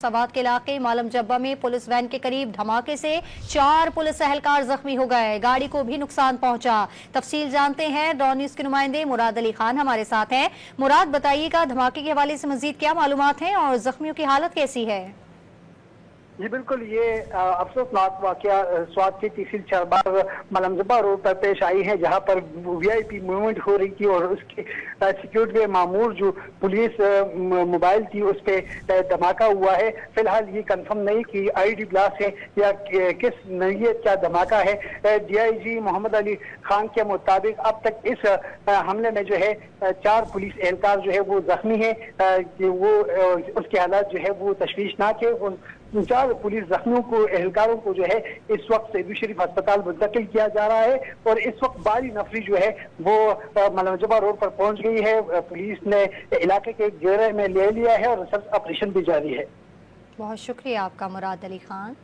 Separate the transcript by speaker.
Speaker 1: सवात के इलाके मालम जब्बा में पुलिस वैन के करीब धमाके से 4 पुलिस एहलकार जख्मी हो गए। गाड़ी को भी नुकसान पहुंचा। तफसील जानते हैं, डॉन न्यूज के नुमाइंदे मुराद अली खान हमारे साथ हैं। मुराद, बताइएगा धमाके के हवाले से मजीद क्या मालूमात हैं और जख्मियों की हालत कैसी है?
Speaker 2: जी बिल्कुल, ये अफसोसनाक वाकया स्वात के तहसील चारबाग मलमजबा रोड पर पेश आई है, जहां पर वीआईपी मूवमेंट हो रही थी और उसकी सिक्योरिटी के मामूर जो पुलिस मोबाइल थी उस पर धमाका हुआ है। फिलहाल ये कंफर्म नहीं कि आईडी ब्लास्ट है या किस नौयत का धमाका है। डीआईजी मोहम्मद अली खान के मुताबिक अब तक इस हमले में जो है 4 पुलिस एहलकार जो है वो जख्मी है। वो उसके हालात जो है वो तशवीशनाक है। 4 पुलिस जख्मियों को एहलकारों को जो है इस वक्त सेबी शरीफ अस्पताल मुंतकिल किया जा रहा है और इस वक्त बारी नफरी जो है वो मलमजबा रोड पर पहुंच गई है। पुलिस ने इलाके के घेरे में ले लिया है और सर्च ऑपरेशन भी जारी है।
Speaker 1: बहुत शुक्रिया आपका मुराद अली खान।